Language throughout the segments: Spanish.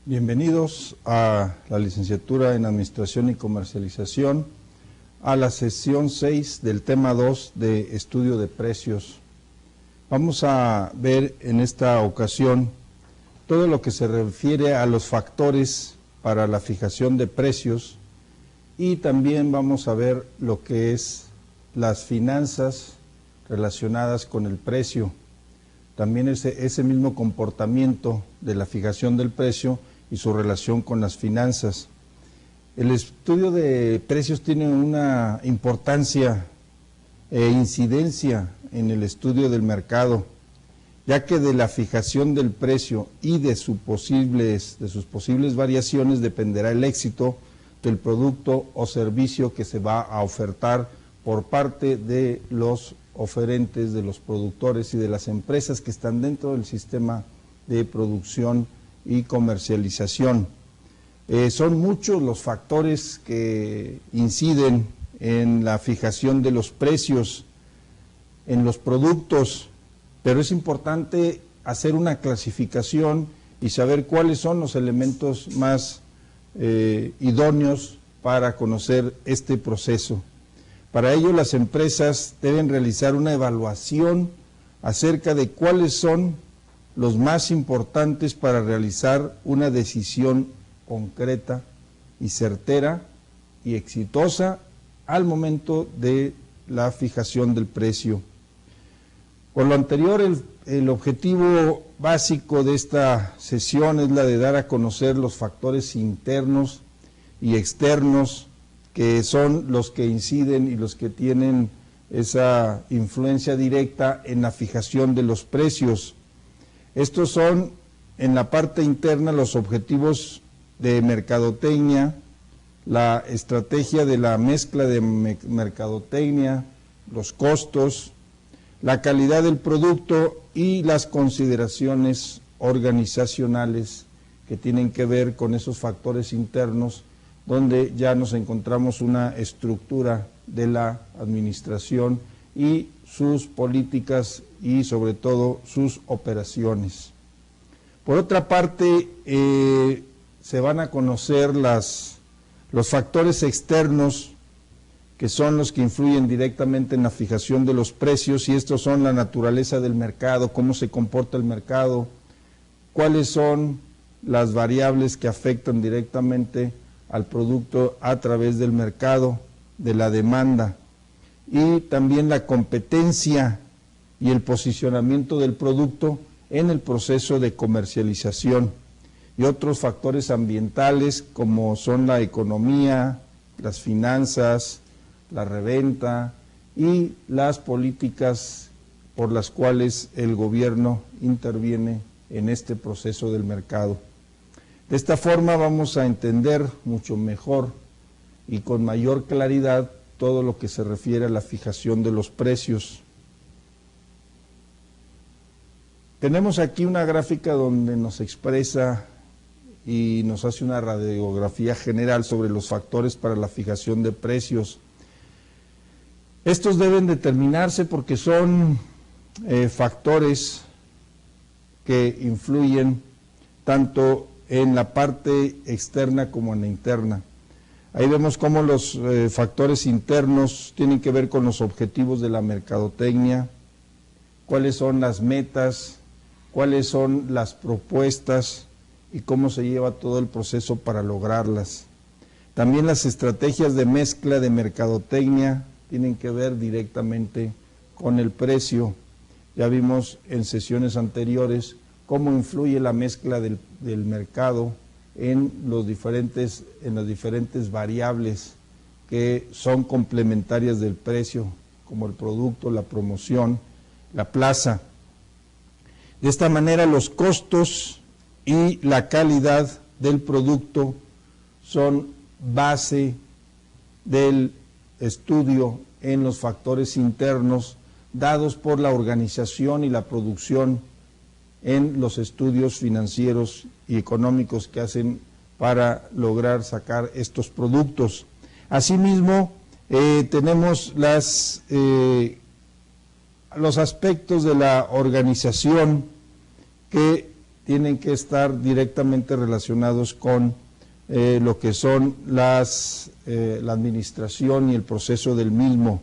Bienvenidos a la licenciatura en Administración y Comercialización, a la sesión 6 del tema 2 de Estudio de Precios. Vamos a ver en esta ocasión todo lo que se refiere a los factores para la fijación de precios y también vamos a ver lo que es las finanzas relacionadas con el precio. También ese mismo comportamiento de la fijación del precio y su relación con las finanzas. El estudio de precios tiene una importancia e incidencia en el estudio del mercado, ya que de la fijación del precio y de sus posibles variaciones dependerá el éxito del producto o servicio que se va a ofertar por parte de los oferentes, de los productores y de las empresas que están dentro del sistema de producción y comercialización. Son muchos los factores que inciden en la fijación de los precios en los productos, pero es importante hacer una clasificación y saber cuáles son los elementos más idóneos para conocer este proceso. Para ello, las empresas deben realizar una evaluación acerca de cuáles son los más importantes para realizar una decisión concreta y certera y exitosa al momento de la fijación del precio. Por lo anterior, el objetivo básico de esta sesión es la de dar a conocer los factores internos y externos que son los que inciden y los que tienen esa influencia directa en la fijación de los precios. Estos son, en la parte interna, los objetivos de mercadotecnia, la estrategia de la mezcla de mercadotecnia, los costos, la calidad del producto y las consideraciones organizacionales que tienen que ver con esos factores internos, donde ya nos encontramos una estructura de la administración y sus políticas y sobre todo sus operaciones. Por otra parte, se van a conocer los factores externos que son los que influyen directamente en la fijación de los precios, y estos son la naturaleza del mercado, cómo se comporta el mercado, cuáles son las variables que afectan directamente al producto a través del mercado, de la demanda, y también la competencia y el posicionamiento del producto en el proceso de comercialización, y otros factores ambientales como son la economía, las finanzas, la reventa y las políticas por las cuales el gobierno interviene en este proceso del mercado. De esta forma vamos a entender mucho mejor y con mayor claridad todo lo que se refiere a la fijación de los precios. Tenemos aquí una gráfica donde nos expresa y nos hace una radiografía general sobre los factores para la fijación de precios. Estos deben determinarse porque son factores que influyen tanto en la parte externa como en la interna. Ahí vemos cómo los factores internos tienen que ver con los objetivos de la mercadotecnia, cuáles son las metas, cuáles son las propuestas y cómo se lleva todo el proceso para lograrlas. También las estrategias de mezcla de mercadotecnia tienen que ver directamente con el precio. Ya vimos en sesiones anteriores cómo influye la mezcla del mercado en las diferentes variables que son complementarias del precio, como el producto, la promoción, la plaza. De esta manera, los costos y la calidad del producto son base del estudio en los factores internos dados por la organización y la producción en los estudios financieros y económicos que hacen para lograr sacar estos productos. Asimismo, tenemos los aspectos de la organización que tienen que estar directamente relacionados con lo que son la administración y el proceso del mismo.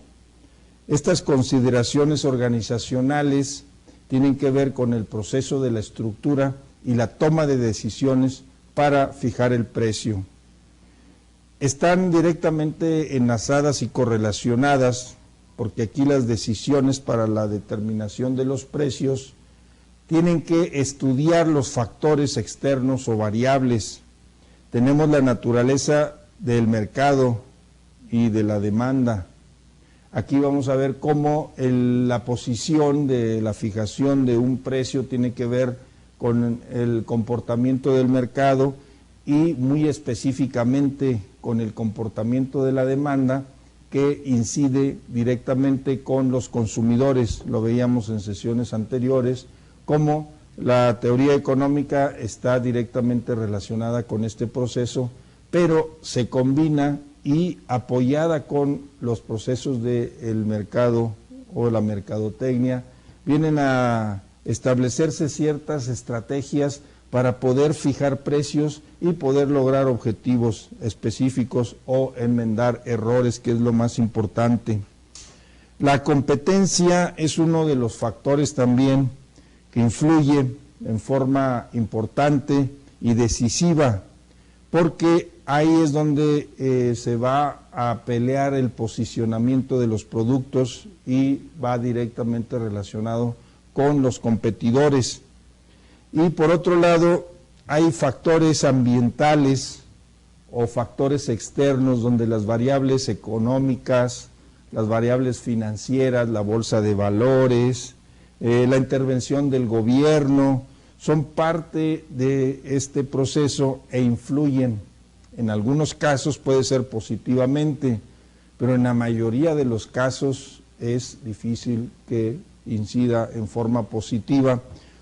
Estas consideraciones organizacionales tienen que ver con el proceso de la estructura y la toma de decisiones para fijar el precio. Están directamente enlazadas y correlacionadas, porque aquí las decisiones para la determinación de los precios tienen que estudiar los factores externos o variables. Tenemos la naturaleza del mercado y de la demanda. Aquí vamos a ver cómo la posición de la fijación de un precio tiene que ver con el comportamiento del mercado y muy específicamente con el comportamiento de la demanda, que incide directamente con los consumidores. Lo veíamos en sesiones anteriores, cómo la teoría económica está directamente relacionada con este proceso, pero se combina y apoyada con los procesos del mercado o la mercadotecnia, vienen a establecerse ciertas estrategias para poder fijar precios y poder lograr objetivos específicos o enmendar errores, que es lo más importante. La competencia es uno de los factores también que influye en forma importante y decisiva, porque ahí es donde se va a pelear el posicionamiento de los productos y va directamente relacionado con los competidores. Y por otro lado, hay factores ambientales o factores externos donde las variables económicas, las variables financieras, la bolsa de valores, la intervención del gobierno, son parte de este proceso e influyen. En algunos casos puede ser positivamente, pero en la mayoría de los casos es difícil que incida en forma positiva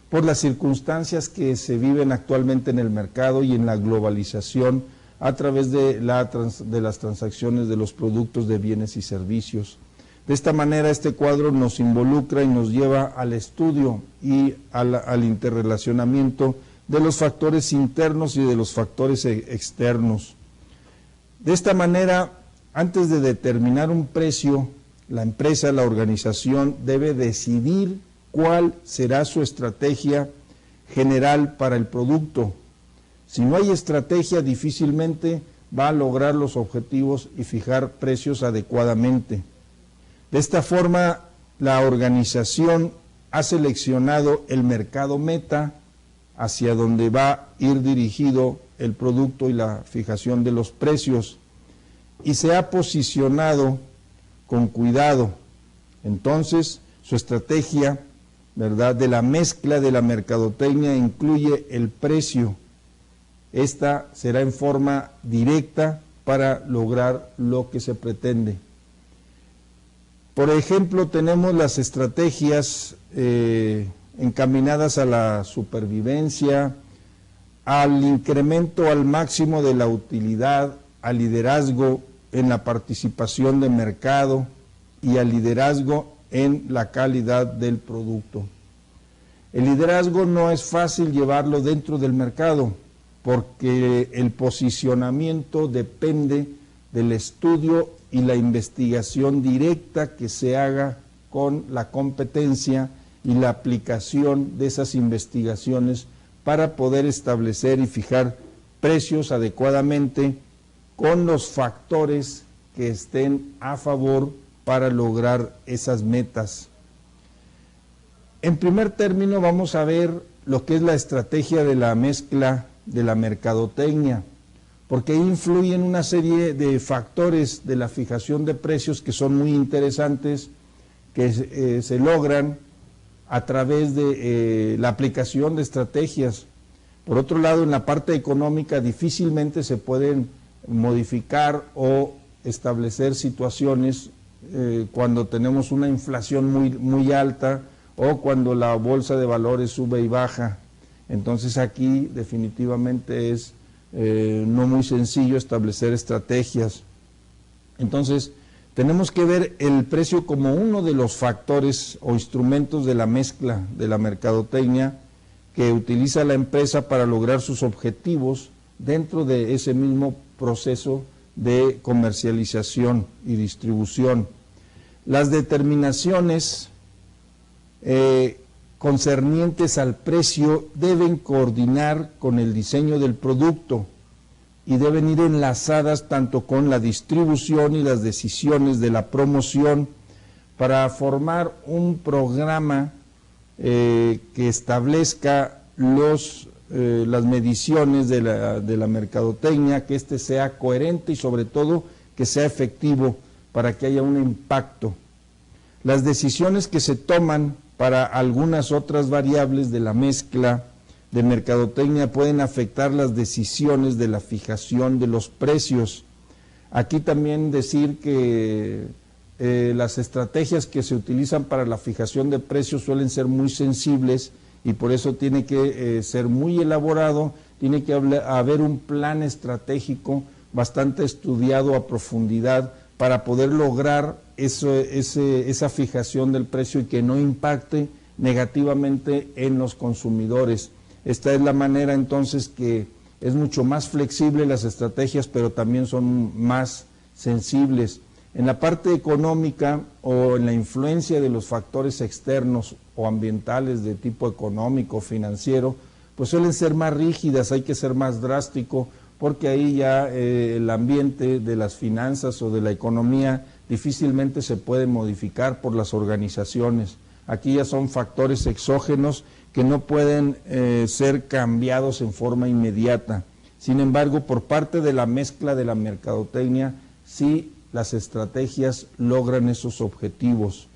por las circunstancias que se viven actualmente en el mercado y en la globalización a través de las transacciones de los productos de bienes y servicios. De esta manera, este cuadro nos involucra y nos lleva al estudio y al interrelacionamiento de los factores internos y de los factores externos. De esta manera, antes de determinar un precio, la empresa, la organización, debe decidir cuál será su estrategia general para el producto. Si no hay estrategia, difícilmente va a lograr los objetivos y fijar precios adecuadamente. De esta forma, la organización ha seleccionado el mercado meta hacia donde va a ir dirigido el producto y la fijación de los precios, y se ha posicionado con cuidado. Entonces, su estrategia, ¿verdad?, de la mezcla de la mercadotecnia incluye el precio. Esta será en forma directa para lograr lo que se pretende. Por ejemplo, tenemos las estrategias encaminadas a la supervivencia, al incremento al máximo de la utilidad, al liderazgo en la participación de mercado y al liderazgo en la calidad del producto. El liderazgo no es fácil llevarlo dentro del mercado, porque el posicionamiento depende del estudio y la investigación directa que se haga con la competencia y la aplicación de esas investigaciones para poder establecer y fijar precios adecuadamente con los factores que estén a favor para lograr esas metas. En primer término, vamos a ver lo que es la estrategia de la mezcla de la mercadotecnia, porque ahí influyen una serie de factores de la fijación de precios que son muy interesantes, que se logran a través de la aplicación de estrategias. Por otro lado, en la parte económica difícilmente se pueden modificar o establecer situaciones cuando tenemos una inflación muy alta o cuando la bolsa de valores sube y baja. Entonces aquí definitivamente es no muy sencillo establecer estrategias. Entonces tenemos que ver el precio como uno de los factores o instrumentos de la mezcla de la mercadotecnia que utiliza la empresa para lograr sus objetivos dentro de ese mismo proceso de comercialización y distribución. Las determinaciones concernientes al precio deben coordinar con el diseño del producto y deben ir enlazadas tanto con la distribución y las decisiones de la promoción para formar un programa que establezca las mediciones de la mercadotecnia, que éste sea coherente y sobre todo que sea efectivo para que haya un impacto. Las decisiones que se toman para algunas otras variables de la mezcla de mercadotecnia pueden afectar las decisiones de la fijación de los precios. Aquí también decir que las estrategias que se utilizan para la fijación de precios suelen ser muy sensibles y por eso tiene que ser muy elaborado, tiene que haber un plan estratégico bastante estudiado a profundidad para poder lograr esa fijación del precio y que no impacte negativamente en los consumidores. Esta es la manera entonces que es mucho más flexible las estrategias, pero también son más sensibles. En la parte económica o en la influencia de los factores externos o ambientales de tipo económico, financiero, pues suelen ser más rígidas, hay que ser más drástico, porque ahí ya el ambiente de las finanzas o de la economía difícilmente se puede modificar por las organizaciones. Aquí ya son factores exógenos que no pueden ser cambiados en forma inmediata. Sin embargo, por parte de la mezcla de la mercadotecnia, sí las estrategias logran esos objetivos.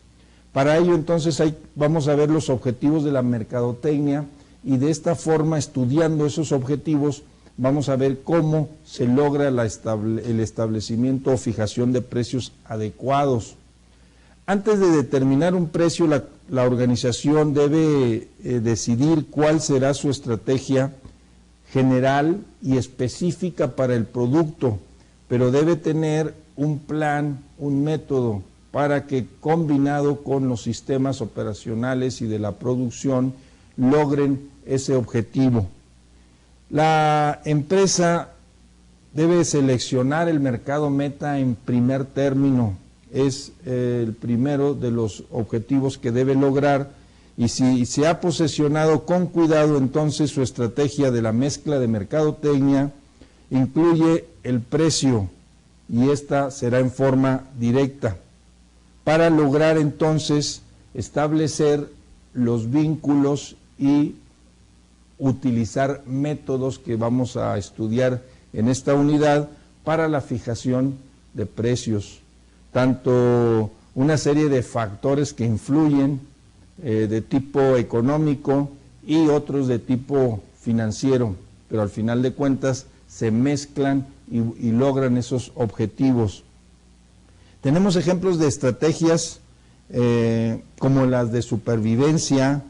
Para ello, entonces, vamos a ver los objetivos de la mercadotecnia y de esta forma, estudiando esos objetivos, vamos a ver cómo se logra el establecimiento o fijación de precios adecuados. Antes de determinar un precio, la organización debe decidir cuál será su estrategia general y específica para el producto, pero debe tener un plan, un método, para que combinado con los sistemas operacionales y de la producción logren ese objetivo. La empresa debe seleccionar el mercado meta en primer término, es el primero de los objetivos que debe lograr, y si se ha posesionado con cuidado, entonces su estrategia de la mezcla de mercadotecnia incluye el precio, y esta será en forma directa, para lograr entonces establecer los vínculos y utilizar métodos que vamos a estudiar en esta unidad para la fijación de precios. Tanto una serie de factores que influyen de tipo económico y otros de tipo financiero, pero al final de cuentas se mezclan y logran esos objetivos. Tenemos ejemplos de estrategias como las de supervivencia,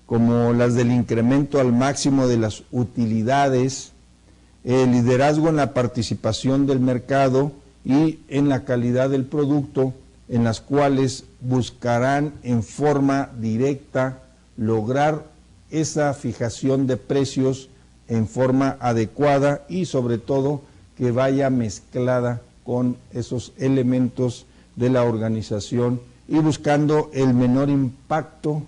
como las del incremento al máximo de las utilidades, el liderazgo en la participación del mercado y en la calidad del producto, en las cuales buscarán en forma directa lograr esa fijación de precios en forma adecuada y sobre todo que vaya mezclada con esos elementos de la organización y buscando el menor impacto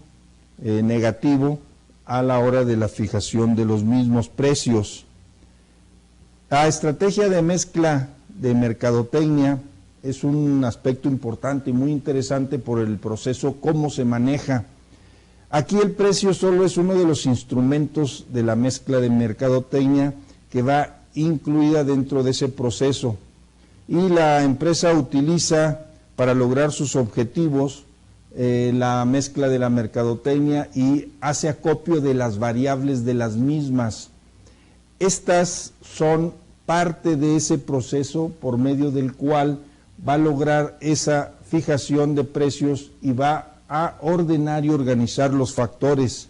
negativo a la hora de la fijación de los mismos precios. La estrategia de mezcla de mercadotecnia es un aspecto importante y muy interesante por el proceso, cómo se maneja. Aquí el precio solo es uno de los instrumentos de la mezcla de mercadotecnia que va incluida dentro de ese proceso, y la empresa utiliza para lograr sus objetivos la mezcla de la mercadotecnia y hace acopio de las variables de las mismas. Estas son parte de ese proceso por medio del cual va a lograr esa fijación de precios y va a ordenar y organizar los factores.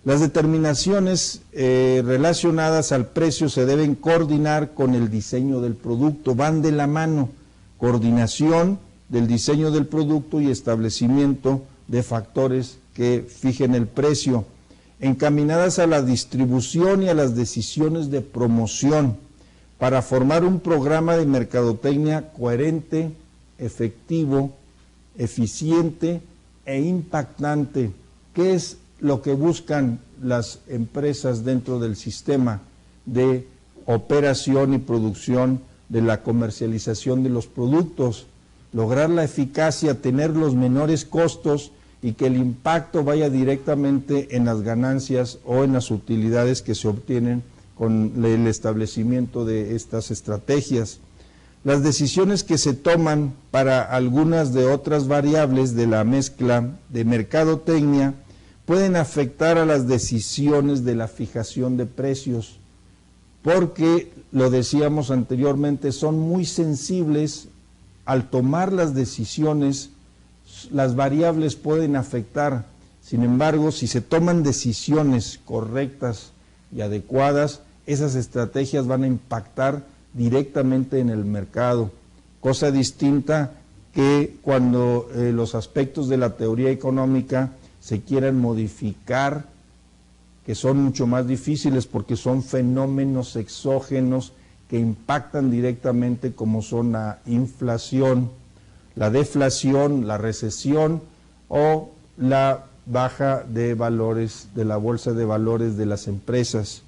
Las determinaciones relacionadas al precio se deben coordinar con el diseño del producto, van de la mano, coordinación del diseño del producto y establecimiento de factores que fijen el precio. encaminadas a la distribución y a las decisiones de promoción para formar un programa de mercadotecnia coherente, efectivo, eficiente e impactante. ¿Qué es lo que buscan las empresas dentro del sistema de operación y producción de la comercialización de los productos? Lograr la eficacia, tener los menores costos y que el impacto vaya directamente en las ganancias o en las utilidades que se obtienen con el establecimiento de estas estrategias. Las decisiones que se toman para algunas de otras variables de la mezcla de mercadotecnia pueden afectar a las decisiones de la fijación de precios, porque, lo decíamos anteriormente, son muy sensibles. Al tomar las decisiones, las variables pueden afectar. Sin embargo, si se toman decisiones correctas y adecuadas, esas estrategias van a impactar directamente en el mercado. Cosa distinta que cuando los aspectos de la teoría económica se quieran modificar, que son mucho más difíciles porque son fenómenos exógenos que impactan directamente, como son la inflación, la deflación, la recesión o la baja de valores de la bolsa de valores de las empresas.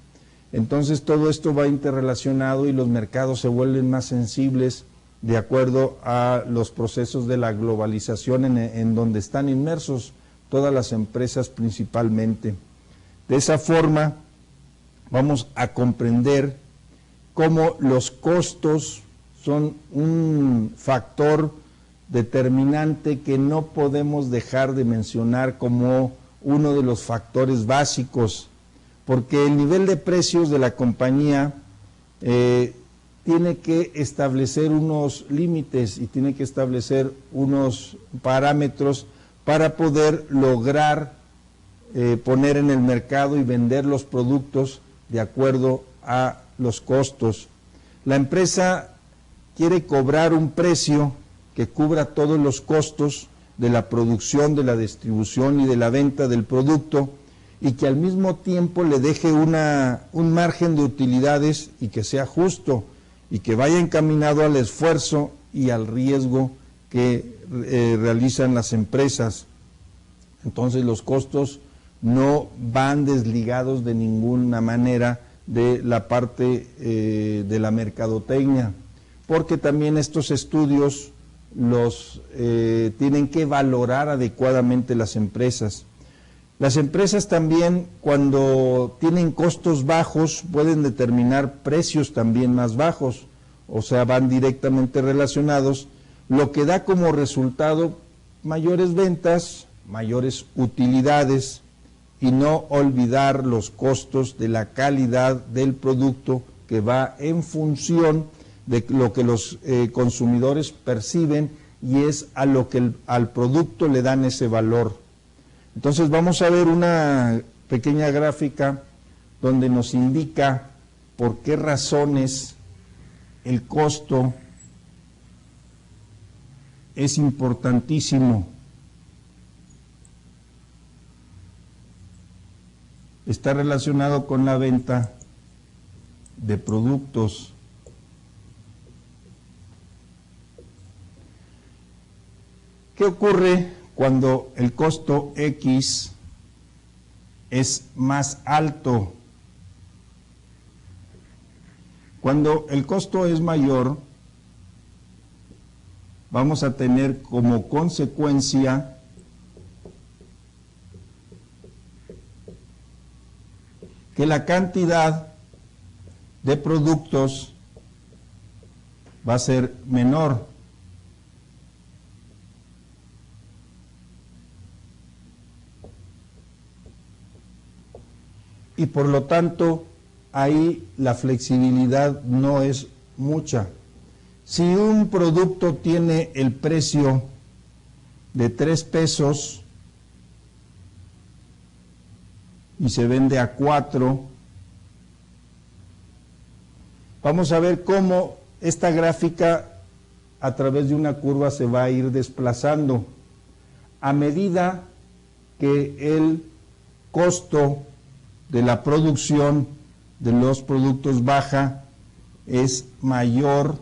Entonces todo esto va interrelacionado y los mercados se vuelven más sensibles de acuerdo a los procesos de la globalización en donde están inmersos todas las empresas principalmente. De esa forma vamos a comprender cómo los costos son un factor determinante que no podemos dejar de mencionar como uno de los factores básicos, porque el nivel de precios de la compañía tiene que establecer unos límites y tiene que establecer unos parámetros para poder lograr poner en el mercado y vender los productos de acuerdo a los costos. La empresa quiere cobrar un precio que cubra todos los costos de la producción, de la distribución y de la venta del producto, y que al mismo tiempo le deje un margen de utilidades y que sea justo y que vaya encaminado al esfuerzo y al riesgo que realizan las empresas. Entonces los costos no van desligados de ninguna manera de la parte de la mercadotecnia, porque también estos estudios los tienen que valorar adecuadamente las empresas. Las empresas también, cuando tienen costos bajos, pueden determinar precios también más bajos, o sea, van directamente relacionados, lo que da como resultado mayores ventas, mayores utilidades, y no olvidar los costos de la calidad del producto, que va en función de lo que los consumidores perciben y es a lo que al producto le dan ese valor. Entonces vamos a ver una pequeña gráfica donde nos indica por qué razones el costo es importantísimo. Está relacionado con la venta de productos. ¿Qué ocurre cuando el costo X es más alto? Cuando el costo es mayor, vamos a tener como consecuencia que la cantidad de productos va a ser menor. Y por lo tanto, ahí la flexibilidad no es mucha. Si un producto tiene el precio de 3 pesos y se vende a 4, vamos a ver cómo esta gráfica a través de una curva se va a ir desplazando a medida que el costo de la producción de los productos baja, es mayor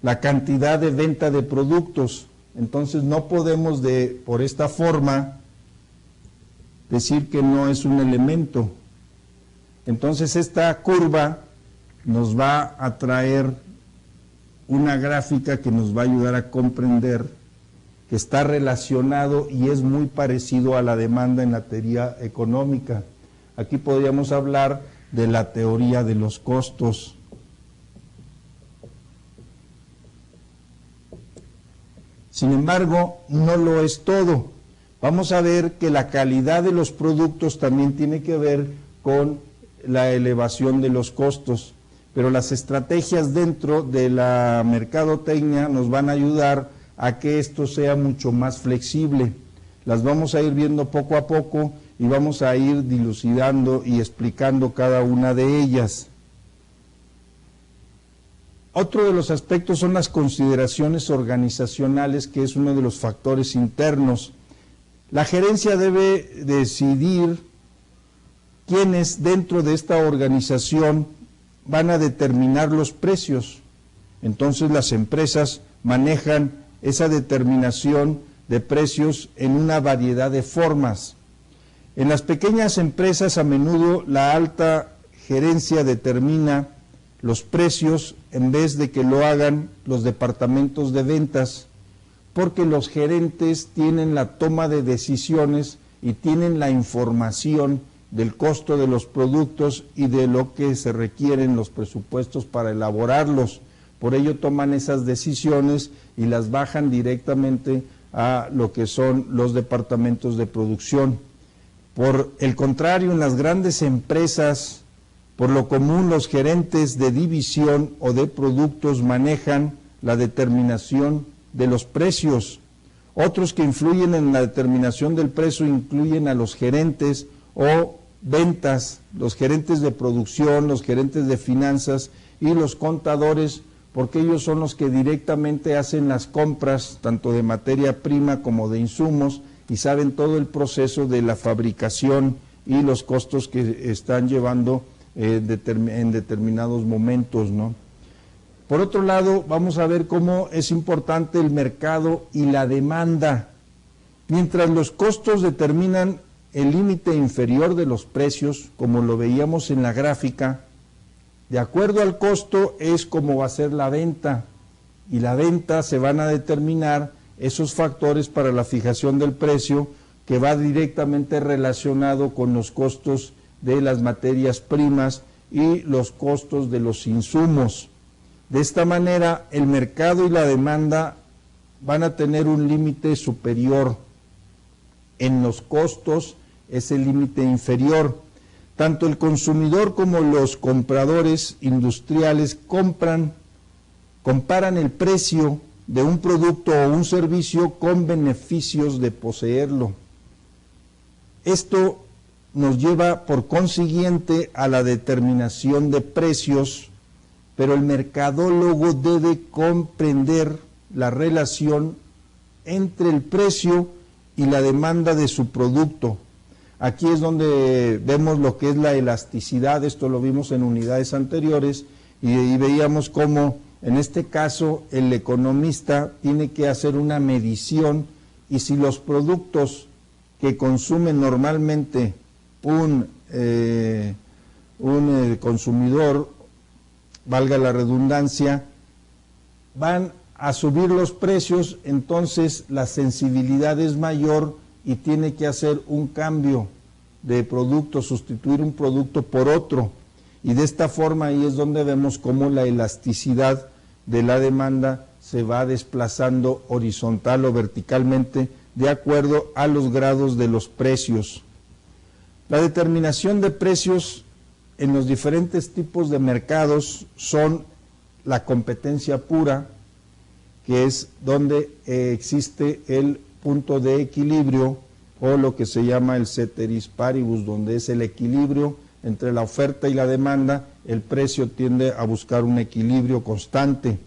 la cantidad de venta de productos. Entonces no podemos por esta forma decir que no es un elemento. Entonces esta curva nos va a traer una gráfica que nos va a ayudar a comprender que está relacionado y es muy parecido a la demanda en la teoría económica. Aquí podríamos hablar de la teoría de los costos. Sin embargo, no lo es todo. Vamos a ver que la calidad de los productos también tiene que ver con la elevación de los costos, pero las estrategias dentro de la mercadotecnia nos van a ayudar a que esto sea mucho más flexible. Las vamos a ir viendo poco a poco y vamos a ir dilucidando y explicando cada una de ellas. Otro de los aspectos son las consideraciones organizacionales, que es uno de los factores internos. La gerencia debe decidir quiénes dentro de esta organización van a determinar los precios. Entonces las empresas manejan esa determinación de precios en una variedad de formas. En las pequeñas empresas a menudo la alta gerencia determina los precios en vez de que lo hagan los departamentos de ventas, porque los gerentes tienen la toma de decisiones y tienen la información del costo de los productos y de lo que se requieren los presupuestos para elaborarlos. Por ello toman esas decisiones y las bajan directamente a lo que son los departamentos de producción. Por el contrario, en las grandes empresas, por lo común, los gerentes de división o de productos manejan la determinación de los precios. Otros que influyen en la determinación del precio incluyen a los gerentes o ventas, los gerentes de producción, los gerentes de finanzas y los contadores, porque ellos son los que directamente hacen las compras, tanto de materia prima como de insumos, y saben todo el proceso de la fabricación y los costos que están llevando en determinados momentos, ¿no? Por otro lado, vamos a ver cómo es importante el mercado y la demanda. Mientras los costos determinan el límite inferior de los precios, como lo veíamos en la gráfica, de acuerdo al costo es como va a ser la venta, y la venta se van a determinar esos factores para la fijación del precio, que va directamente relacionado con los costos de las materias primas y los costos de los insumos. De esta manera, el mercado y la demanda van a tener un límite superior. En los costos es el límite inferior. Tanto el consumidor como los compradores industriales comparan el precio de un producto o un servicio con beneficios de poseerlo. Esto nos lleva por consiguiente a la determinación de precios, pero el mercadólogo debe comprender la relación entre el precio y la demanda de su producto. Aquí es donde vemos lo que es la elasticidad. Esto lo vimos en unidades anteriores y veíamos cómo en este caso el economista tiene que hacer una medición, y si los productos que consumen normalmente un consumidor, valga la redundancia, van a subir los precios, entonces la sensibilidad es mayor y tiene que hacer un cambio de producto, sustituir un producto por otro. Y de esta forma ahí es donde vemos cómo la elasticidad de la demanda se va desplazando horizontal o verticalmente de acuerdo a los grados de los precios. La determinación de precios en los diferentes tipos de mercados son la competencia pura, que es donde existe el punto de equilibrio, o lo que se llama el ceteris paribus, donde es el equilibrio entre la oferta y la demanda. El precio tiende a buscar un equilibrio constante.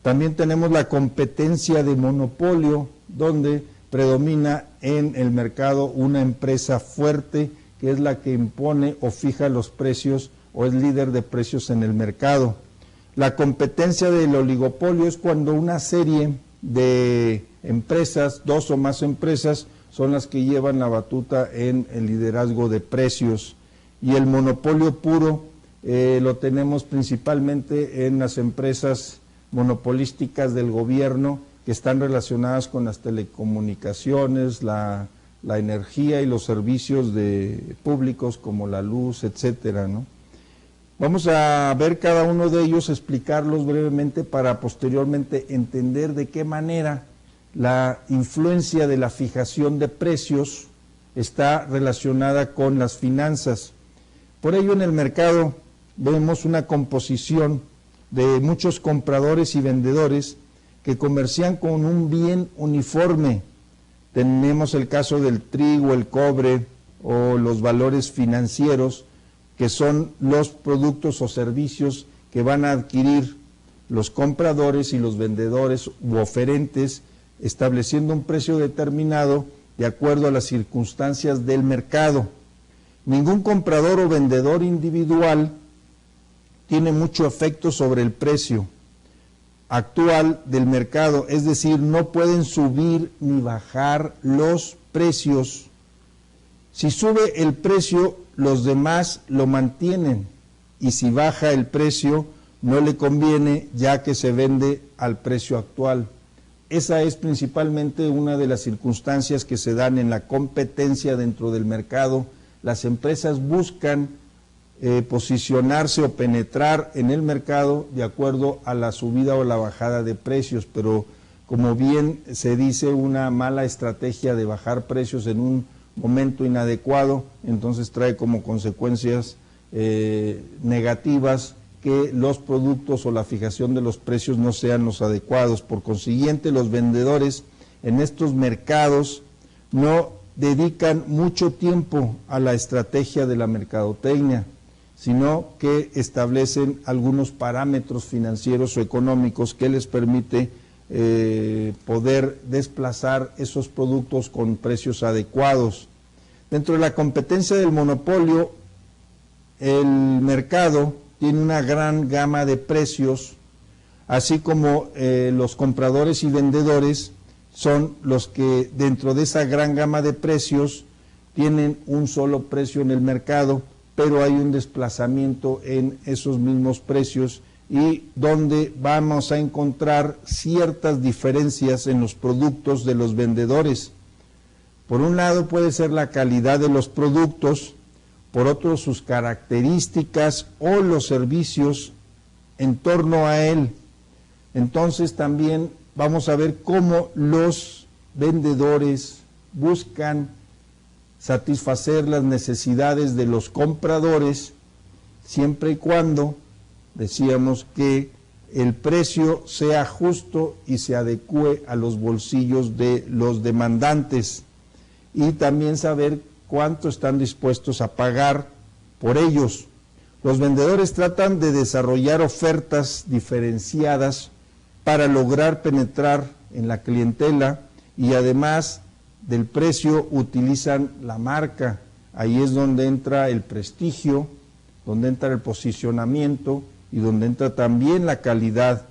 También tenemos la competencia de monopolio, donde predomina en el mercado una empresa fuerte que es la que impone o fija los precios o es líder de precios en el mercado. La competencia del oligopolio es cuando una serie de empresas, dos o más empresas, son las que llevan la batuta en el liderazgo de precios. Y el monopolio puro lo tenemos principalmente en las empresas monopolísticas del gobierno que están relacionadas con las telecomunicaciones, la energía y los servicios públicos como la luz, etcétera, ¿no? Vamos a ver cada uno de ellos, explicarlos brevemente para posteriormente entender de qué manera la influencia de la fijación de precios está relacionada con las finanzas. Por ello, en el mercado vemos una composición de muchos compradores y vendedores que comercian con un bien uniforme. Tenemos el caso del trigo, el cobre o los valores financieros, que son los productos o servicios que van a adquirir los compradores y los vendedores u oferentes, estableciendo un precio determinado de acuerdo a las circunstancias del mercado. Ningún comprador o vendedor individual tiene mucho efecto sobre el precio actual del mercado, es decir, no pueden subir ni bajar los precios. Si sube el precio, los demás lo mantienen, y si baja el precio, no le conviene, ya que se vende al precio actual. Esa es principalmente una de las circunstancias que se dan en la competencia dentro del mercado. Las empresas buscan posicionarse o penetrar en el mercado de acuerdo a la subida o la bajada de precios, pero como bien se dice, una mala estrategia de bajar precios en un momento inadecuado, entonces trae como consecuencias negativas que los productos o la fijación de los precios no sean los adecuados. Por consiguiente, los vendedores en estos mercados no dedican mucho tiempo a la estrategia de la mercadotecnia, sino que establecen algunos parámetros financieros o económicos que les permite poder desplazar esos productos con precios adecuados. Dentro de la competencia del monopolio, el mercado tiene una gran gama de precios, así como los compradores y vendedores son los que dentro de esa gran gama de precios tienen un solo precio en el mercado, pero hay un desplazamiento en esos mismos precios y donde vamos a encontrar ciertas diferencias en los productos de los vendedores. Por un lado puede ser la calidad de los productos, por otro sus características o los servicios en torno a él. Entonces también vamos a ver cómo los vendedores buscan satisfacer las necesidades de los compradores, siempre y cuando, decíamos, que el precio sea justo y se adecue a los bolsillos de los demandantes, y también saber cuánto están dispuestos a pagar por ellos. Los vendedores tratan de desarrollar ofertas diferenciadas para lograr penetrar en la clientela, y además del precio utilizan la marca. Ahí es donde entra el prestigio, donde entra el posicionamiento y donde entra también la calidad.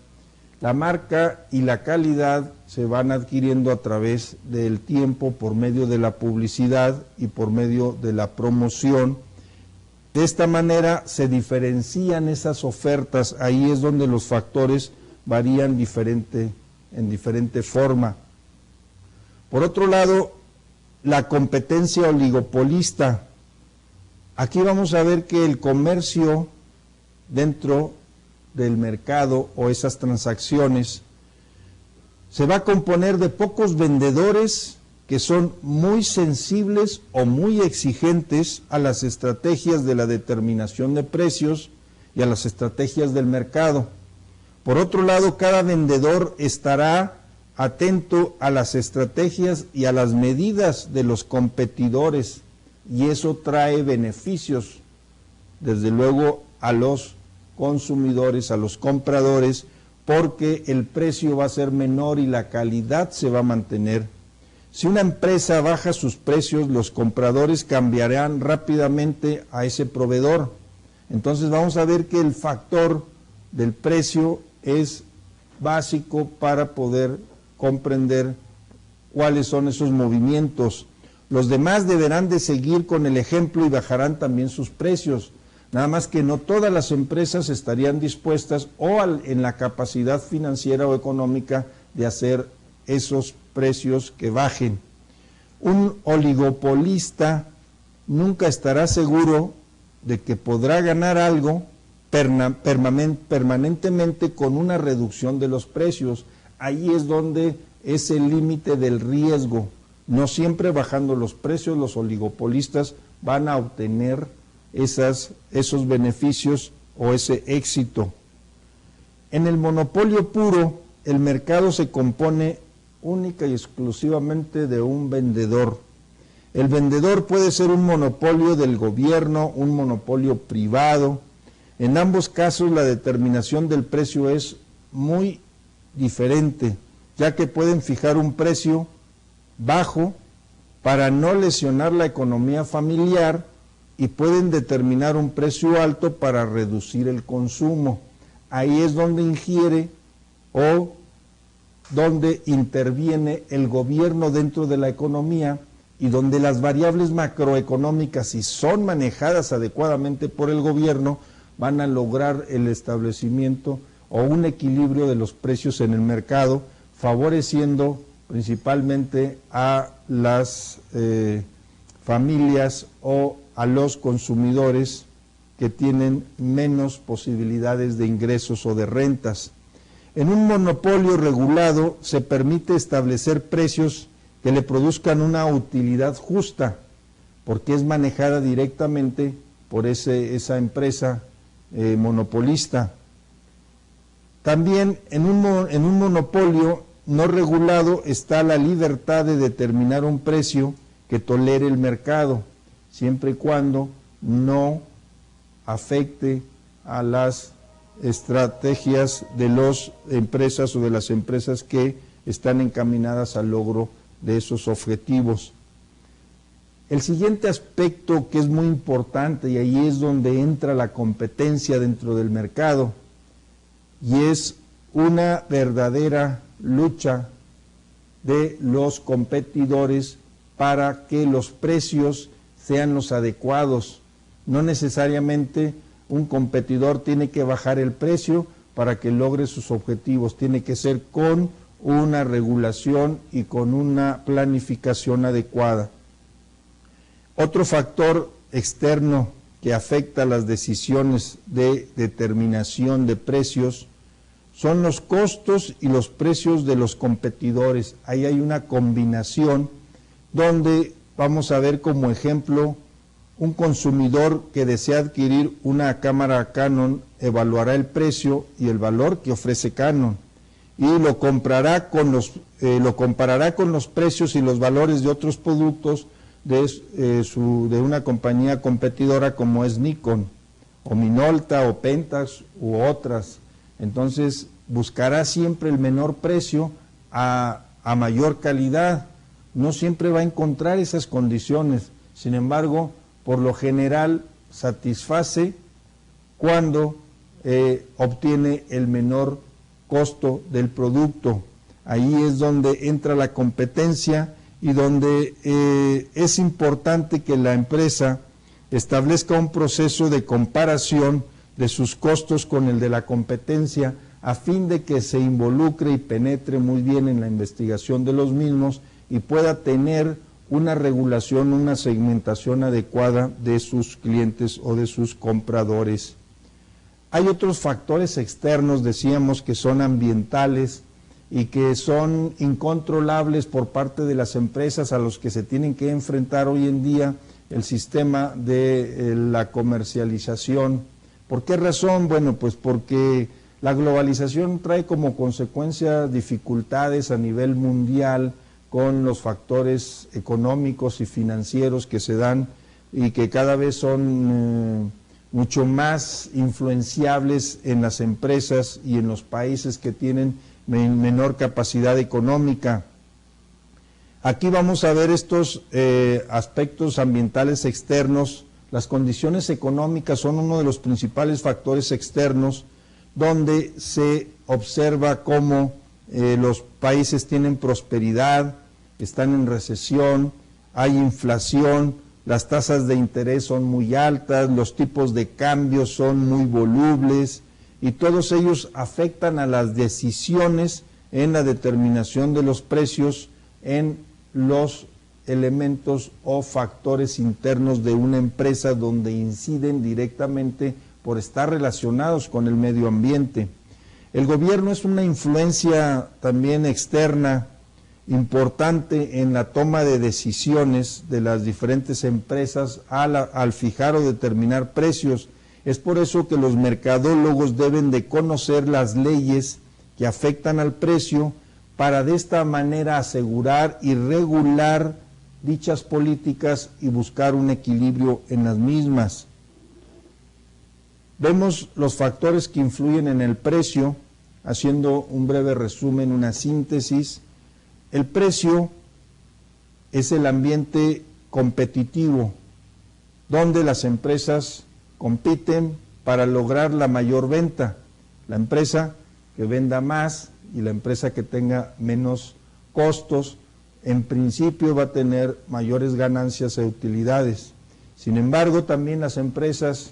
La marca y la calidad se van adquiriendo a través del tiempo por medio de la publicidad y por medio de la promoción. De esta manera se diferencian esas ofertas, ahí es donde los factores varían en diferente forma. Por otro lado, la competencia oligopolista. Aquí vamos a ver que el comercio dentro del mercado o esas transacciones se va a componer de pocos vendedores que son muy sensibles o muy exigentes a las estrategias de la determinación de precios y a las estrategias del mercado. Por otro lado, cada vendedor estará atento a las estrategias y a las medidas de los competidores, y eso trae beneficios, desde luego, a los consumidores, a los compradores, porque el precio va a ser menor y la calidad se va a mantener. Si una empresa baja sus precios, los compradores cambiarán rápidamente a ese proveedor. Entonces vamos a ver que el factor del precio es básico para poder comprender cuáles son esos movimientos. Los demás deberán de seguir con el ejemplo y bajarán también sus precios. Nada más que no todas las empresas estarían dispuestas o en la capacidad financiera o económica de hacer esos precios que bajen. Un oligopolista nunca estará seguro de que podrá ganar algo permanentemente con una reducción de los precios. Ahí es donde es el límite del riesgo. No siempre bajando los precios los oligopolistas van a obtener esos beneficios o ese éxito. En el monopolio puro, el mercado se compone única y exclusivamente de un vendedor. El vendedor puede ser un monopolio del gobierno, un monopolio privado. En ambos casos la determinación del precio es muy diferente, ya que pueden fijar un precio bajo para no lesionar la economía familiar y pueden determinar un precio alto para reducir el consumo. Ahí es donde ingiere o donde interviene el gobierno dentro de la economía y donde las variables macroeconómicas, si son manejadas adecuadamente por el gobierno, van a lograr el establecimiento o un equilibrio de los precios en el mercado, favoreciendo principalmente a las familias o a los consumidores que tienen menos posibilidades de ingresos o de rentas. En un monopolio regulado se permite establecer precios que le produzcan una utilidad justa, porque es manejada directamente por esa empresa monopolista. También en un monopolio no regulado está la libertad de determinar un precio que tolere el mercado, siempre y cuando no afecte a las estrategias de las empresas o de las empresas que están encaminadas al logro de esos objetivos. El siguiente aspecto que es muy importante, y ahí es donde entra la competencia dentro del mercado, y es una verdadera lucha de los competidores para que los precios sean los adecuados. No necesariamente un competidor tiene que bajar el precio para que logre sus objetivos, tiene que ser con una regulación y con una planificación adecuada. Otro factor externo que afecta las decisiones de determinación de precios son los costos y los precios de los competidores. Ahí hay una combinación donde vamos a ver como ejemplo un consumidor que desea adquirir una cámara Canon evaluará el precio y el valor que ofrece Canon y lo comparará con los precios y los valores de otros productos de una compañía competidora como es Nikon o Minolta o Pentax u otras. Entonces buscará siempre el menor precio a mayor calidad. No siempre va a encontrar esas condiciones, sin embargo, por lo general satisface cuando obtiene el menor costo del producto. Ahí es donde entra la competencia y donde es importante que la empresa establezca un proceso de comparación de sus costos con el de la competencia a fin de que se involucre y penetre muy bien en la investigación de los mismos y pueda tener una regulación, una segmentación adecuada de sus clientes o de sus compradores. Hay otros factores externos, decíamos, que son ambientales y que son incontrolables por parte de las empresas a los que se tienen que enfrentar hoy en día el sistema de la comercialización. ¿Por qué razón? Bueno, pues porque la globalización trae como consecuencia dificultades a nivel mundial con los factores económicos y financieros que se dan y que cada vez son mucho más influenciables en las empresas y en los países que tienen menor capacidad económica. Aquí vamos a ver estos aspectos ambientales externos. Las condiciones económicas son uno de los principales factores externos donde se observa cómo los países tienen prosperidad, están en recesión, hay inflación, las tasas de interés son muy altas, los tipos de cambio son muy volubles y todos ellos afectan a las decisiones en la determinación de los precios en los elementos o factores internos de una empresa donde inciden directamente por estar relacionados con el medio ambiente. El gobierno es una influencia también externa importante en la toma de decisiones de las diferentes empresas al fijar o determinar precios. Es por eso que los mercadólogos deben de conocer las leyes que afectan al precio para de esta manera asegurar y regular dichas políticas y buscar un equilibrio en las mismas. Vemos los factores que influyen en el precio, haciendo un breve resumen, una síntesis. El precio es el ambiente competitivo, donde las empresas compiten para lograr la mayor venta. La empresa que venda más y la empresa que tenga menos costos, en principio va a tener mayores ganancias e utilidades. Sin embargo, también las empresas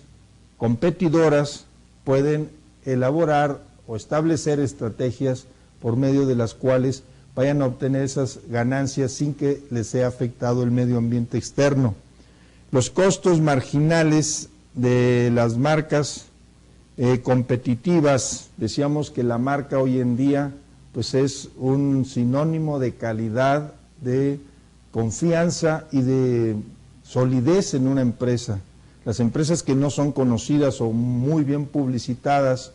competidoras pueden elaborar o establecer estrategias por medio de las cuales vayan a obtener esas ganancias sin que les sea afectado el medio ambiente externo. Los costos marginales de las marcas competitivas, decíamos que la marca hoy en día pues es un sinónimo de calidad, de confianza y de solidez en una empresa. Las empresas que no son conocidas o muy bien publicitadas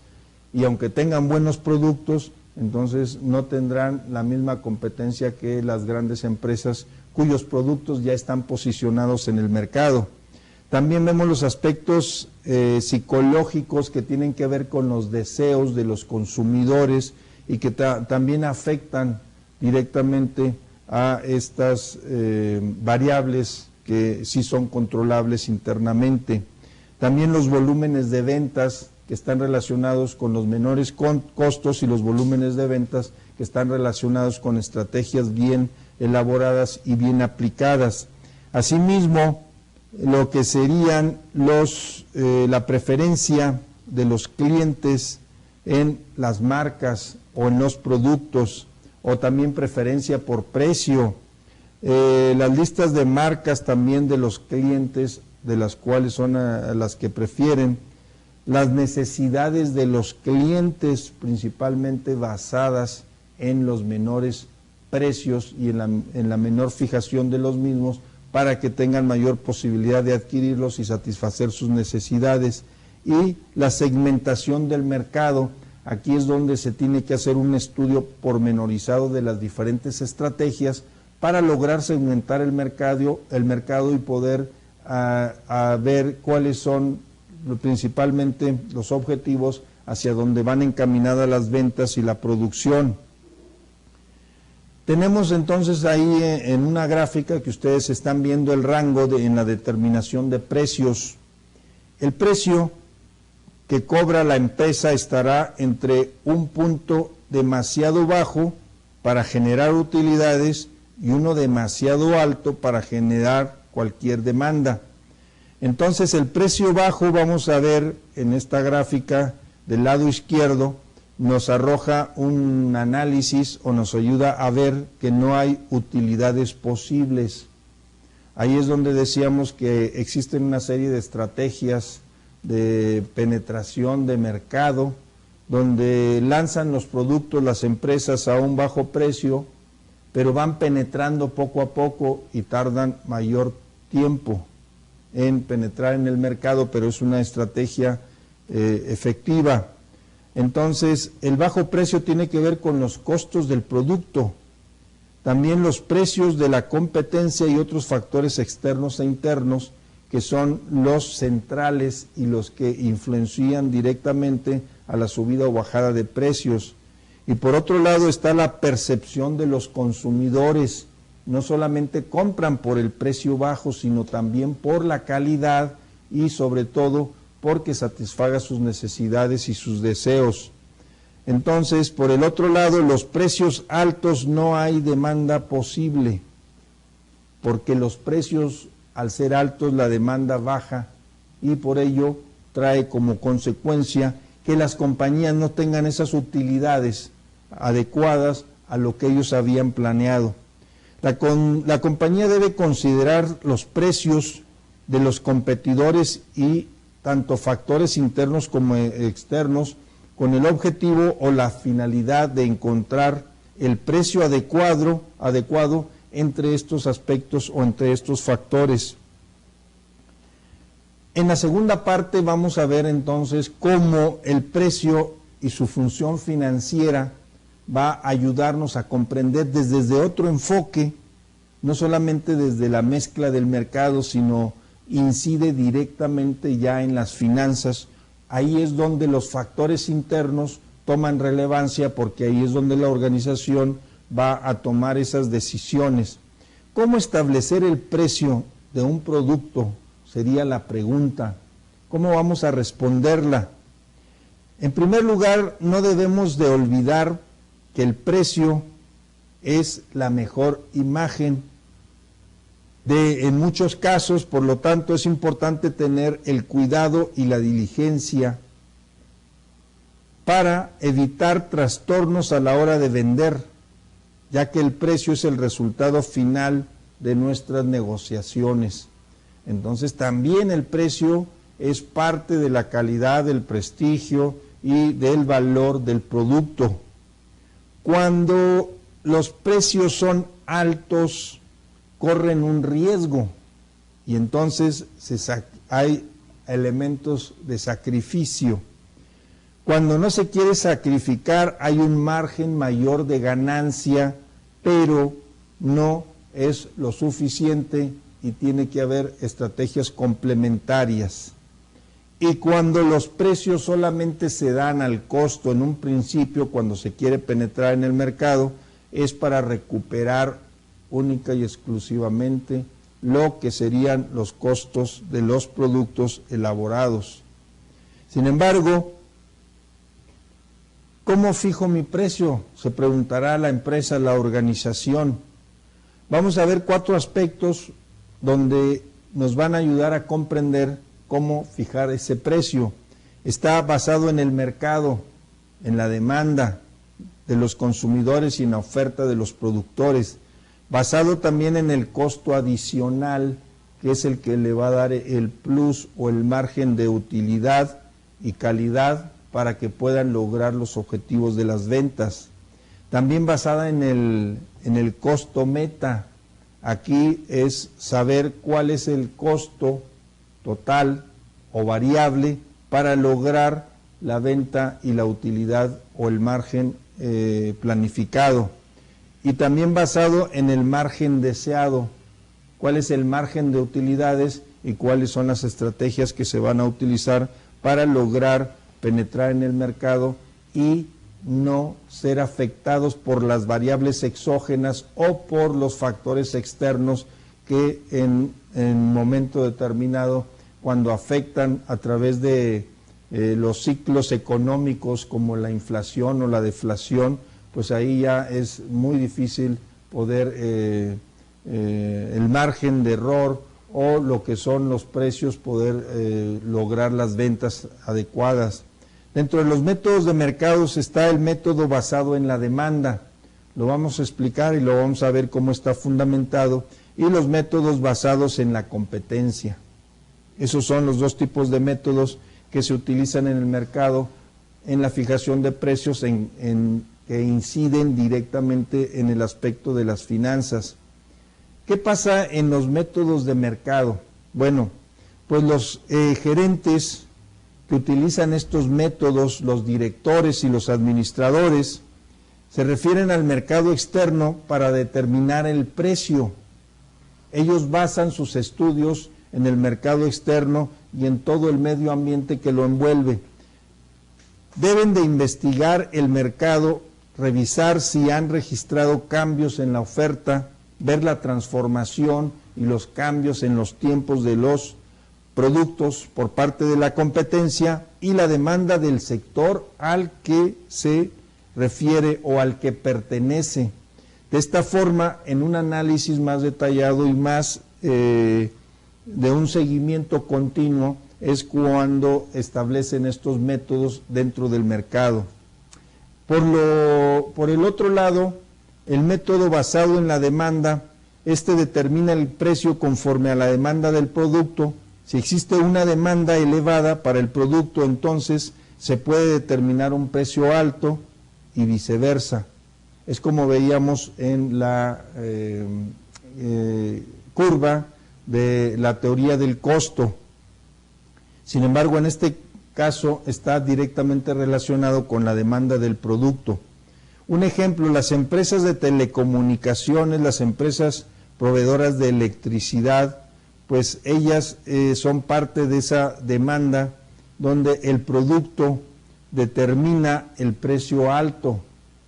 y aunque tengan buenos productos, entonces no tendrán la misma competencia que las grandes empresas cuyos productos ya están posicionados en el mercado. También vemos los aspectos psicológicos que tienen que ver con los deseos de los consumidores y que también afectan directamente a estas variables que sí son controlables internamente. También los volúmenes de ventas que están relacionados con los menores costos y los volúmenes de ventas que están relacionados con estrategias bien elaboradas y bien aplicadas. Asimismo, lo que serían la preferencia de los clientes en las marcas o en los productos, o también preferencia por precio, las listas de marcas también de los clientes, de las cuales son las que prefieren, las necesidades de los clientes principalmente basadas en los menores precios y en la menor fijación de los mismos para que tengan mayor posibilidad de adquirirlos y satisfacer sus necesidades. Y la segmentación del mercado, aquí es donde se tiene que hacer un estudio pormenorizado de las diferentes estrategias para lograr segmentar el mercado y poder ver cuáles son principalmente los objetivos hacia donde van encaminadas las ventas y la producción. Tenemos entonces ahí en una gráfica que ustedes están viendo el rango en la determinación de precios. El precio que cobra la empresa estará entre un punto demasiado bajo para generar utilidades y uno demasiado alto para generar cualquier demanda. Entonces el precio bajo, vamos a ver en esta gráfica del lado izquierdo, nos arroja un análisis o nos ayuda a ver que no hay utilidades posibles. Ahí es donde decíamos que existen una serie de estrategias de penetración de mercado, donde lanzan los productos las empresas a un bajo precio, pero van penetrando poco a poco y tardan mayor tiempo en penetrar en el mercado, pero es una estrategia efectiva. Entonces, el bajo precio tiene que ver con los costos del producto, también los precios de la competencia y otros factores externos e internos que son los centrales y los que influencian directamente a la subida o bajada de precios. Y por otro lado está la percepción de los consumidores, no solamente compran por el precio bajo, sino también por la calidad y sobre todo porque satisfaga sus necesidades y sus deseos. Entonces, por el otro lado, los precios altos no hay demanda posible, porque los precios, al ser altos, la demanda baja y por ello trae como consecuencia que las compañías no tengan esas utilidades adecuadas a lo que ellos habían planeado. La compañía debe considerar los precios de los competidores y tanto factores internos como externos con el objetivo o la finalidad de encontrar el precio adecuado entre estos aspectos o entre estos factores. En la segunda parte vamos a ver entonces cómo el precio y su función financiera va a ayudarnos a comprender desde otro enfoque, no solamente desde la mezcla del mercado, sino incide directamente ya en las finanzas. Ahí es donde los factores internos toman relevancia, porque ahí es donde la organización va a tomar esas decisiones. ¿Cómo establecer el precio de un producto? Sería la pregunta. ¿Cómo vamos a responderla? En primer lugar, no debemos de olvidar que el precio es la mejor imagen en muchos casos, por lo tanto es importante tener el cuidado y la diligencia para evitar trastornos a la hora de vender, ya que el precio es el resultado final de nuestras negociaciones. Entonces también el precio es parte de la calidad, del prestigio y del valor del producto. Cuando los precios son altos, corren un riesgo y entonces hay elementos de sacrificio. Cuando no se quiere sacrificar, hay un margen mayor de ganancia, pero no es lo suficiente y tiene que haber estrategias complementarias. Y cuando los precios solamente se dan al costo en un principio, cuando se quiere penetrar en el mercado, es para recuperar única y exclusivamente lo que serían los costos de los productos elaborados. Sin embargo, ¿cómo fijo mi precio?, se preguntará la empresa, la organización. Vamos a ver 4 aspectos donde nos van a ayudar a comprender cómo fijar ese precio. Está basado en el mercado, en la demanda de los consumidores y en la oferta de los productores. Basado también en el costo adicional, que es el que le va a dar el plus o el margen de utilidad y calidad para que puedan lograr los objetivos de las ventas. También basada en el costo meta. Aquí es saber cuál es el costo total o variable para lograr la venta y la utilidad o el margen planificado. Y también basado en el margen deseado, cuál es el margen de utilidades y cuáles son las estrategias que se van a utilizar para lograr penetrar en el mercado y no ser afectados por las variables exógenas o por los factores externos que en un momento determinado, cuando afectan a través de los ciclos económicos como la inflación o la deflación, pues ahí ya es muy difícil poder el margen de error o lo que son los precios, poder lograr las ventas adecuadas. Dentro de los métodos de mercados está el método basado en la demanda. Lo vamos a explicar y lo vamos a ver cómo está fundamentado. Y los métodos basados en la competencia. Esos son los 2 tipos de métodos que se utilizan en el mercado en la fijación de precios que inciden directamente en el aspecto de las finanzas. ¿Qué pasa en los métodos de mercado? Bueno, pues los gerentes que utilizan estos métodos, los directores y los administradores, se refieren al mercado externo para determinar el precio. Ellos basan sus estudios en el mercado externo y en todo el medio ambiente que lo envuelve. Deben de investigar el mercado, revisar si han registrado cambios en la oferta ver la transformación y los cambios en los tiempos de los productos por parte de la competencia y la demanda del sector al que se refiere o al que pertenece. De esta forma, en un análisis más detallado y más de un seguimiento continuo, es cuando establecen estos métodos dentro del mercado. Por el otro lado, el método basado en la demanda, determina el precio conforme a la demanda del producto. Si existe una demanda elevada para el producto, entonces se puede determinar un precio alto y viceversa. Es como veíamos en la curva de la teoría del costo. Sin embargo, en este caso está directamente relacionado con la demanda del producto. Un ejemplo, las empresas de telecomunicaciones, las empresas proveedoras de electricidad, pues ellas son parte de esa demanda donde el producto determina el precio alto.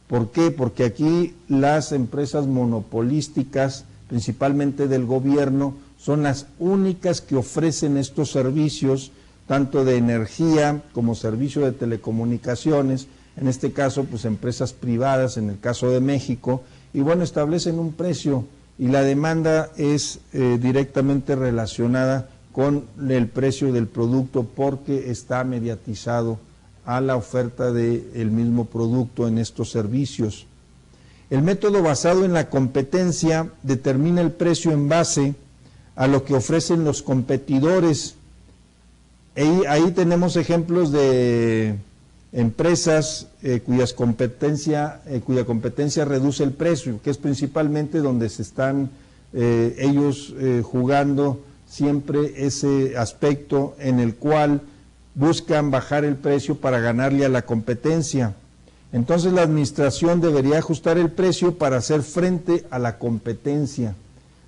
¿Por qué? Porque aquí las empresas monopolísticas, principalmente del gobierno, son las únicas que ofrecen estos servicios, tanto de energía como servicio de telecomunicaciones, en este caso pues empresas privadas, en el caso de México, y bueno, establecen un precio y la demanda es directamente relacionada con el precio del producto porque está mediatizado a la oferta del mismo producto en estos servicios. El método basado en la competencia determina el precio en base a lo que ofrecen los competidores. Ahí tenemos ejemplos de empresas cuya competencia reduce el precio, que es principalmente donde se están ellos jugando siempre ese aspecto en el cual buscan bajar el precio para ganarle a la competencia. Entonces la administración debería ajustar el precio para hacer frente a la competencia.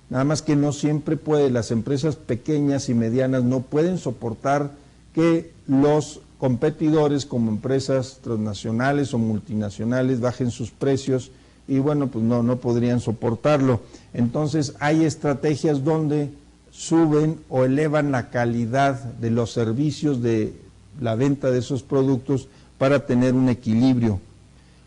Nada más que no siempre puede, las empresas pequeñas y medianas no pueden soportar que los competidores como empresas transnacionales o multinacionales bajen sus precios y bueno, pues no podrían soportarlo. Entonces hay estrategias donde suben o elevan la calidad de los servicios de la venta de esos productos para tener un equilibrio.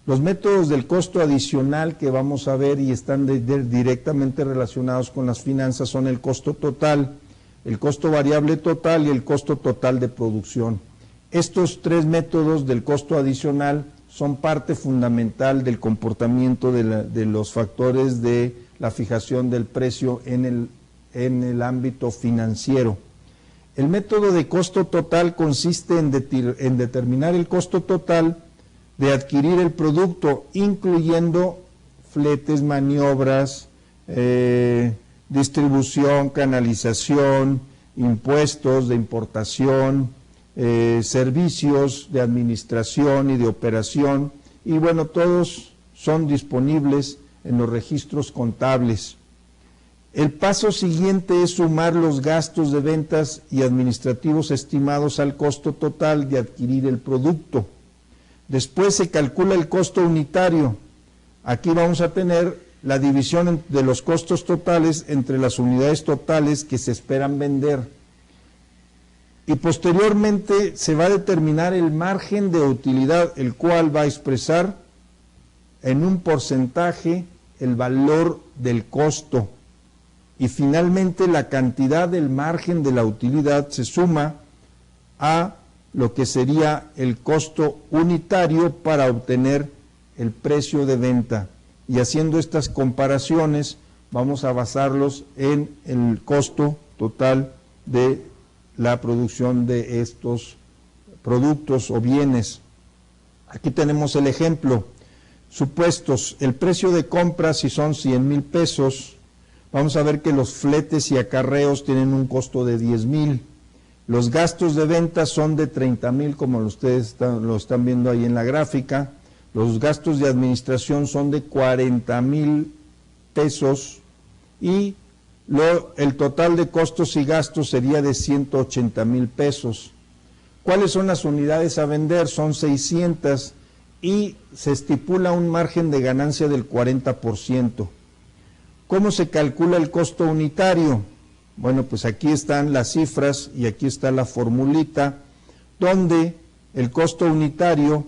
Los métodos del costo adicional que vamos a ver y están directamente relacionados con las finanzas son el costo total, el costo variable total y el costo total de producción. Estos tres métodos del costo adicional son parte fundamental del comportamiento de los factores de la fijación del precio en el ámbito financiero. El método de costo total consiste en determinar el costo total de adquirir el producto, incluyendo fletes, maniobras, distribución, canalización, impuestos de importación, servicios de administración y de operación, y bueno, todos son disponibles en los registros contables. El paso siguiente es sumar los gastos de ventas y administrativos estimados al costo total de adquirir el producto. Después se calcula el costo unitario. Aquí vamos a tener la división de los costos totales entre las unidades totales que se esperan vender. Y posteriormente se va a determinar el margen de utilidad, el cual va a expresar en un porcentaje el valor del costo. Y finalmente la cantidad del margen de la utilidad se suma a lo que sería el costo unitario para obtener el precio de venta. Y haciendo estas comparaciones vamos a basarlos en el costo total de la producción de estos productos o bienes. Aquí tenemos el ejemplo. Supuestos, el precio de compra si son 100,000 pesos, vamos a ver que los fletes y acarreos tienen un costo de 10,000. Los gastos de venta son de 30,000, como ustedes lo están viendo ahí en la gráfica. Los gastos de administración son de 40,000 pesos y el total de costos y gastos sería de 180,000 pesos. ¿Cuáles son las unidades a vender? Son 600 y se estipula un margen de ganancia del 40%. ¿Cómo se calcula el costo unitario? Bueno, pues aquí están las cifras y aquí está la formulita, donde el costo unitario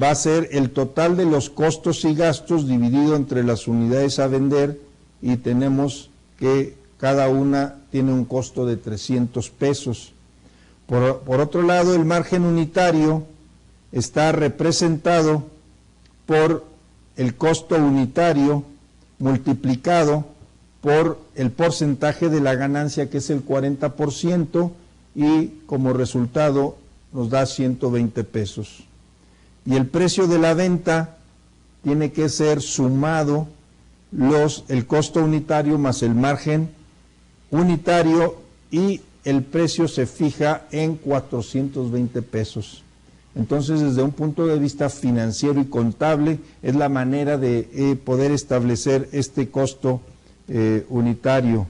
va a ser el total de los costos y gastos dividido entre las unidades a vender, y tenemos que cada una tiene un costo de 300 pesos. Por otro lado, el margen unitario está representado por el costo unitario multiplicado por el porcentaje de la ganancia, que es el 40%, y como resultado nos da 120 pesos. Y el precio de la venta tiene que ser sumado el costo unitario más el margen unitario, y el precio se fija en 420 pesos. Entonces, desde un punto de vista financiero y contable, es la manera de poder establecer este costo unitario.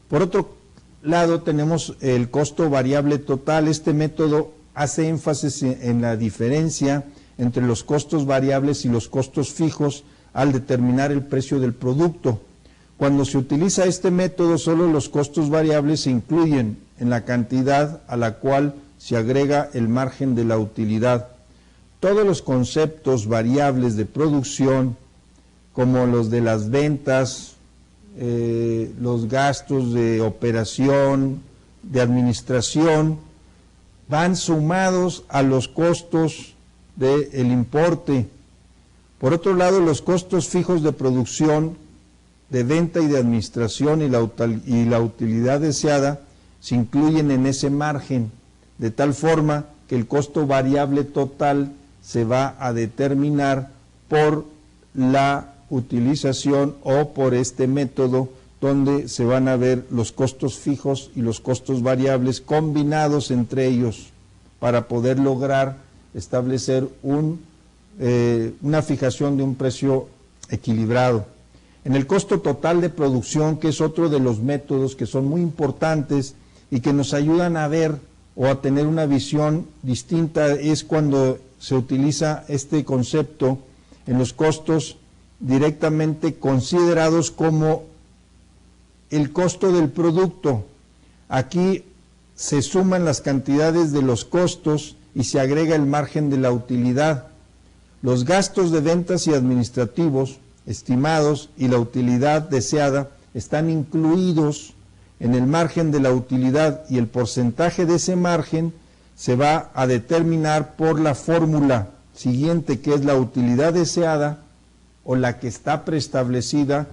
Por otro lado, tenemos el costo variable total. Este método hace énfasis en la diferencia entre los costos variables y los costos fijos al determinar el precio del producto. Cuando se utiliza este método, solo los costos variables se incluyen en la cantidad a la cual se agrega el margen de la utilidad. Todos los conceptos variables de producción, como los de las ventas, los gastos de operación, de administración, van sumados a los costos del importe. Por otro lado, los costos fijos de producción, de venta y de administración y la utilidad deseada se incluyen en ese margen, de tal forma que el costo variable total se va a determinar por la utilización o por este método, donde se van a ver los costos fijos y los costos variables combinados entre ellos para poder lograr establecer una fijación de un precio equilibrado. En el costo total de producción, que es otro de los métodos que son muy importantes y que nos ayudan a ver o a tener una visión distinta, es cuando se utiliza este concepto en los costos directamente considerados como el costo del producto. Aquí se suman las cantidades de los costos y se agrega el margen de la utilidad. Los gastos de ventas y administrativos estimados y la utilidad deseada están incluidos en el margen de la utilidad, y el porcentaje de ese margen se va a determinar por la fórmula siguiente, que es la utilidad deseada o la que está preestablecida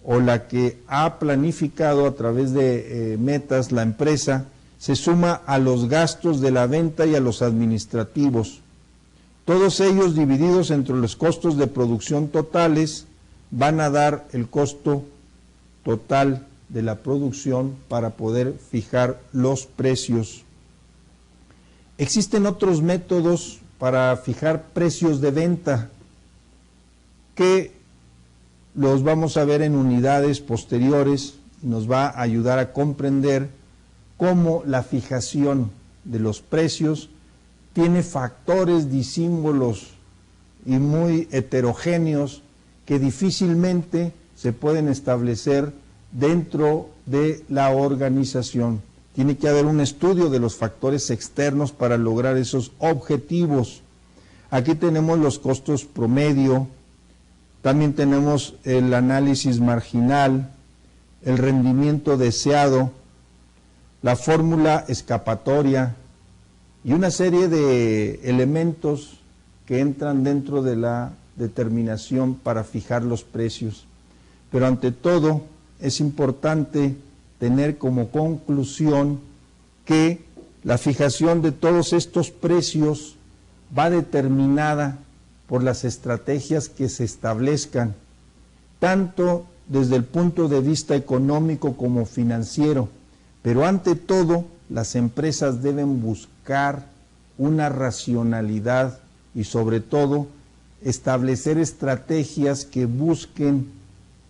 o la que ha planificado a través de metas la empresa, se suma a los gastos de la venta y a los administrativos. Todos ellos divididos entre los costos de producción totales van a dar el costo total de la producción para poder fijar los precios. Existen otros métodos para fijar precios de venta que los vamos a ver en unidades posteriores, y nos va a ayudar a comprender cómo la fijación de los precios tiene factores disímbolos y muy heterogéneos que difícilmente se pueden establecer dentro de la organización. Tiene que haber un estudio de los factores externos para lograr esos objetivos. Aquí tenemos los costos promedio, también tenemos el análisis marginal, el rendimiento deseado, la fórmula escapatoria y una serie de elementos que entran dentro de la determinación para fijar los precios. Pero ante todo es importante tener como conclusión que la fijación de todos estos precios va determinada por las estrategias que se establezcan, tanto desde el punto de vista económico como financiero. Pero ante todo, las empresas deben buscar una racionalidad y sobre todo establecer estrategias que busquen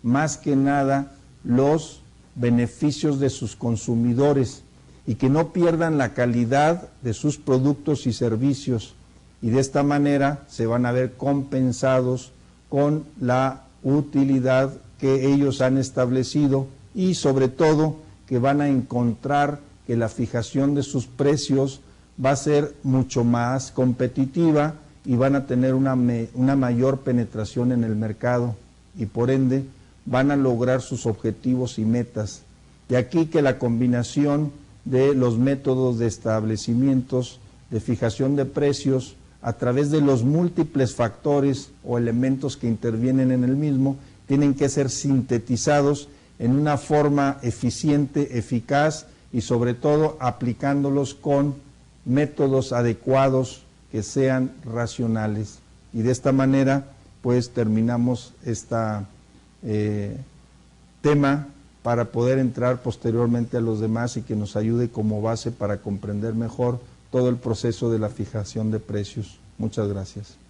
más que nada los beneficios de sus consumidores y que no pierdan la calidad de sus productos y servicios, y de esta manera se van a ver compensados con la utilidad que ellos han establecido y sobre todo que van a encontrar que la fijación de sus precios va a ser mucho más competitiva y van a tener una mayor penetración en el mercado y por ende van a lograr sus objetivos y metas. De aquí que la combinación de los métodos de establecimientos de fijación de precios a través de los múltiples factores o elementos que intervienen en el mismo tienen que ser sintetizados en una forma eficiente, eficaz y sobre todo aplicándolos con métodos adecuados que sean racionales. Y de esta manera pues terminamos este tema para poder entrar posteriormente a los demás y que nos ayude como base para comprender mejor todo el proceso de la fijación de precios. Muchas gracias.